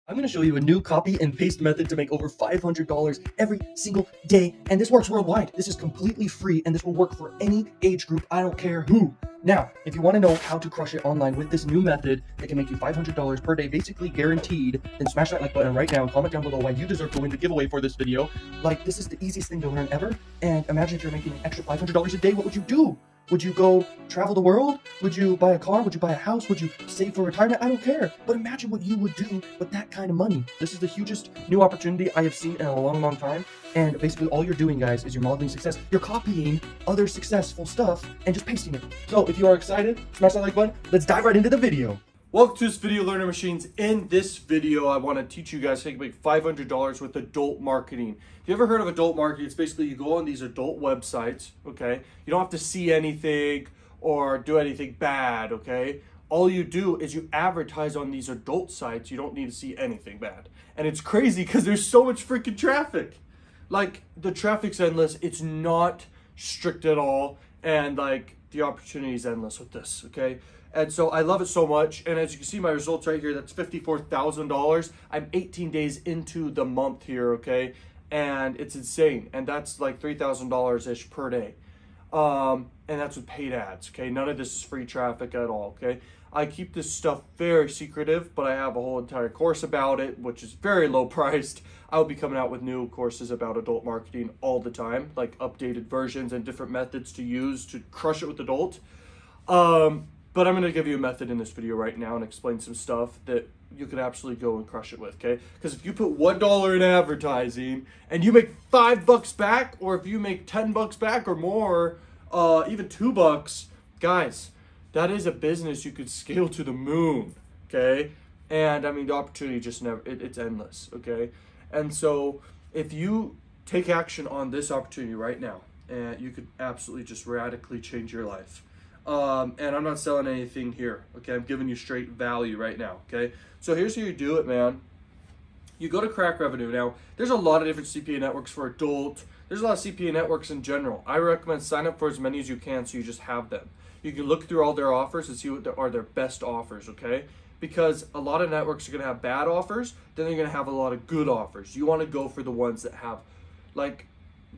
I'm going to show you a new copy and paste method to make over $500 every single day, and this works worldwide. This is completely free, and this will work for any age group. I don't care who. Now, if you want to know how to crush it online with this new method that can make you $500 per day, basically guaranteed, then smash that like button right now and comment down below why you deserve to win the giveaway for this video. Like, this is the easiest thing to learn ever, and imagine if you're making an extra $500 a day, what would you do? Would you go travel the world? Would you buy a car? Would you buy a house? Would you save for retirement? I don't care. But imagine what you would do with that kind of money. This is the hugest new opportunity I have seen in a long, long time. And basically all you're doing, guys, is you're modeling success. You're copying other successful stuff and just pasting it. So if you are excited, smash that like button. Let's dive right into the video. Welcome to this video, Learner Machines. In this video, I want to teach you guys how you can make $500 with adult marketing. If you ever heard of adult marketing, it's basically you go on these adult websites, okay? You don't have to see anything or do anything bad, okay? All you do is you advertise on these adult sites. You don't need to see anything bad. And it's crazy because there's so much freaking traffic. Like, the traffic's endless. It's not strict at all. And, like, the opportunity is endless with this, okay? And so I love it so much. And as you can see my results right here, that's $54,000. I'm 18 days into the month here, okay? And it's insane. And that's like $3,000-ish per day. And that's with paid ads, okay? None of this is free traffic at all, okay? I keep this stuff very secretive, but I have a whole entire course about it, which is very low priced. I'll be coming out with new courses about adult marketing all the time, like updated versions and different methods to use to crush it with adult. But I'm going to give you a method in this video right now and explain some stuff that you could absolutely go and crush it with, okay? Because if you put $1 in advertising and you make $5 back, or if you make $10 back or more, even $2, guys, that is a business you could scale to the moon, okay? And I mean, the opportunity just never, it's endless, okay? And so if you take action on this opportunity right now, you could absolutely just radically change your life. And I'm not selling anything here, okay? I'm giving you straight value right now, okay? So here's how you do it, man. You go to Crack Revenue. Now, there's a lot of different CPA networks for adult. There's a lot of CPA networks in general. I recommend sign up for as many as you can so you just have them. You can look through all their offers and see what are their best offers, okay? Because a lot of networks are going to have bad offers, then they're going to have a lot of good offers. You want to go for the ones that have, like,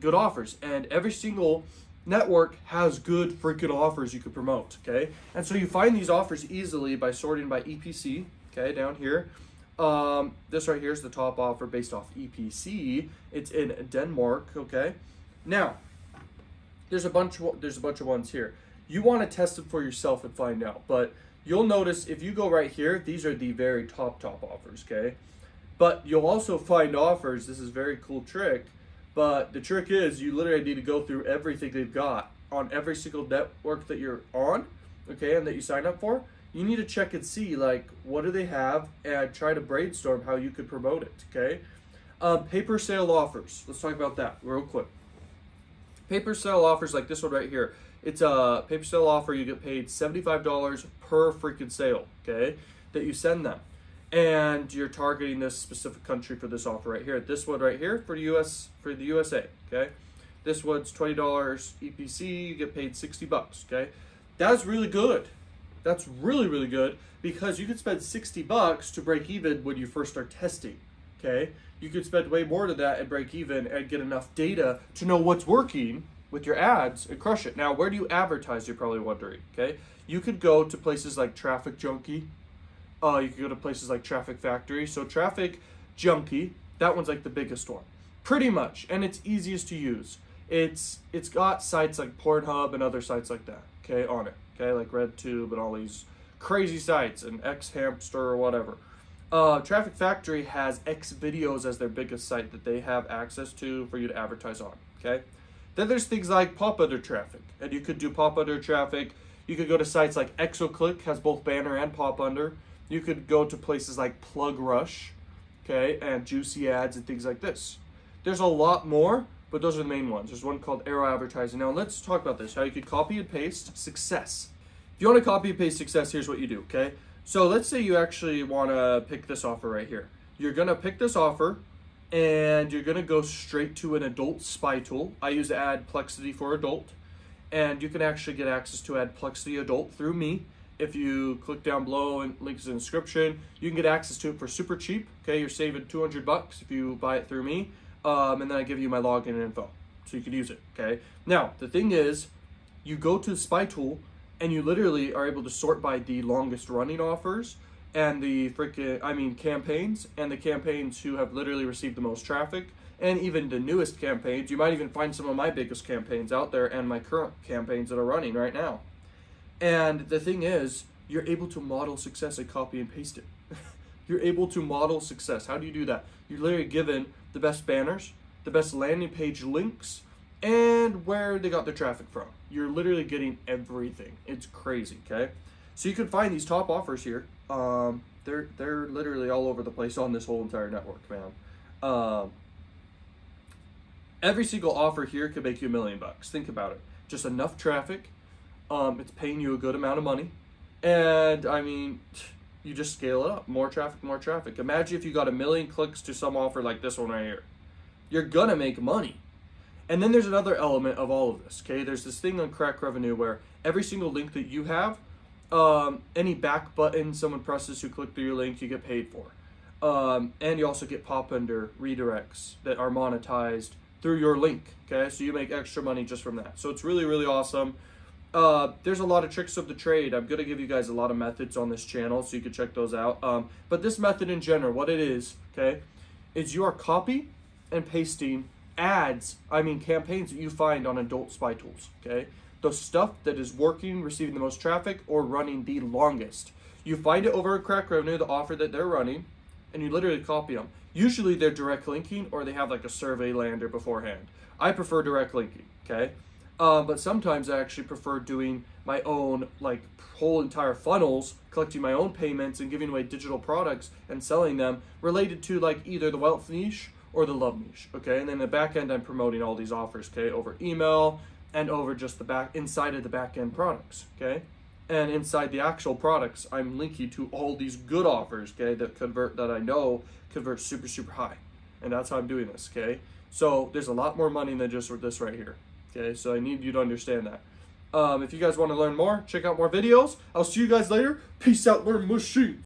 good offers. And every single network has good freaking offers you could promote, okay? And so you find these offers easily by sorting by EPC, okay, down here. This right here is the top offer based off EPC. It's in Denmark, okay? Now, there's a bunch of ones here. You want to test it for yourself and find out, but you'll notice if you go right here, these are the very top offers, okay? But you'll also find offers, this is a very cool trick, but the trick is you literally need to go through everything they've got on every single network that you're on, okay, and that you sign up for. You need to check and see, like, what do they have, and try to brainstorm how you could promote it, okay? Paper sale offers. Let's talk about that real quick. Paper sale offers like this one right here. It's a paper sale offer. You get paid $75 per freaking sale, okay, that you send them. And you're targeting this specific country for this offer right here. This one right here for the USA, okay? This one's $20 EPC, you get paid $60, okay? That's really good. That's really, really good because you could spend $60 to break even when you first start testing, okay? You could spend way more than that and break even and get enough data to know what's working with your ads and crush it. Now, where do you advertise, you're probably wondering, okay? You could go to places like Traffic Junkie. You can go to places like Traffic Factory. So Traffic Junkie, that one's like the biggest one, pretty much, and it's easiest to use. It's got sites like Pornhub and other sites like that, okay, on it, okay, like RedTube and all these crazy sites and XHamster or whatever. Traffic Factory has Xvideos as their biggest site that they have access to for you to advertise on, okay? Then there's things like Pop Under Traffic, and you could do Pop Under Traffic. You could go to sites like Exoclick, has both banner and pop under. You could go to places like Plug Rush, okay, and Juicy Ads and things like this. There's a lot more, but those are the main ones. There's one called Arrow Advertising. Now let's talk about this, how you could copy and paste success. If you want to copy and paste success, here's what you do, okay? So let's say you actually want to pick this offer right here. You're going to pick this offer, and you're going to go straight to an adult spy tool. I use Adplexity for adult, and you can actually get access to Adplexity Adult through me. If you click down below and links in the description, you can get access to it for super cheap. Okay, you're saving $200 if you buy it through me. And then I give you my login info so you can use it. Okay. Now the thing is, you go to the Spy Tool and you literally are able to sort by the longest running offers and the campaigns, and the campaigns who have literally received the most traffic, and even the newest campaigns. You might even find some of my biggest campaigns out there and my current campaigns that are running right now. And the thing is, you're able to model success and copy and paste it. You're able to model success. How do you do that? You're literally given the best banners, the best landing page links, and where they got their traffic from. You're literally getting everything. It's crazy, okay? So you can find these top offers here. They're literally all over the place on this whole entire network, man. Every single offer here could make you $1 million. Think about it. Just enough traffic. It's paying you a good amount of money. And I mean, you just scale it up. More traffic, more traffic. Imagine if you got 1 million clicks to some offer like this one right here. You're gonna make money. And then there's another element of all of this, okay? There's this thing on Crack Revenue where every single link that you have, any back button someone presses who click through your link, you get paid for. And you also get pop under redirects that are monetized through your link, okay? So you make extra money just from that. So it's really, really awesome. There's a lot of tricks of the trade. I'm going to give you guys a lot of methods on this channel, so you can check those out. But this method in general, what it is, okay, is you are copy and pasting campaigns that you find on adult Spy Tools, okay? The stuff that is working, receiving the most traffic, or running the longest. You find it over at Crack Revenue, the offer that they're running, and you literally copy them. Usually they're direct linking, or they have like a survey lander beforehand. I prefer direct linking, okay? But sometimes I actually prefer doing my own like whole entire funnels, collecting my own payments and giving away digital products and selling them related to like either the wealth niche or the love niche, okay? And then the back end, I'm promoting all these offers, okay, over email and over just the inside of the back end products, okay? And inside the actual products, I'm linking to all these good offers, okay, that I know convert super, super high. And that's how I'm doing this, okay? So there's a lot more money than just this right here, okay? So I need you to understand that. If you guys want to learn more, check out more videos. I'll see you guys later. Peace out, learn machine.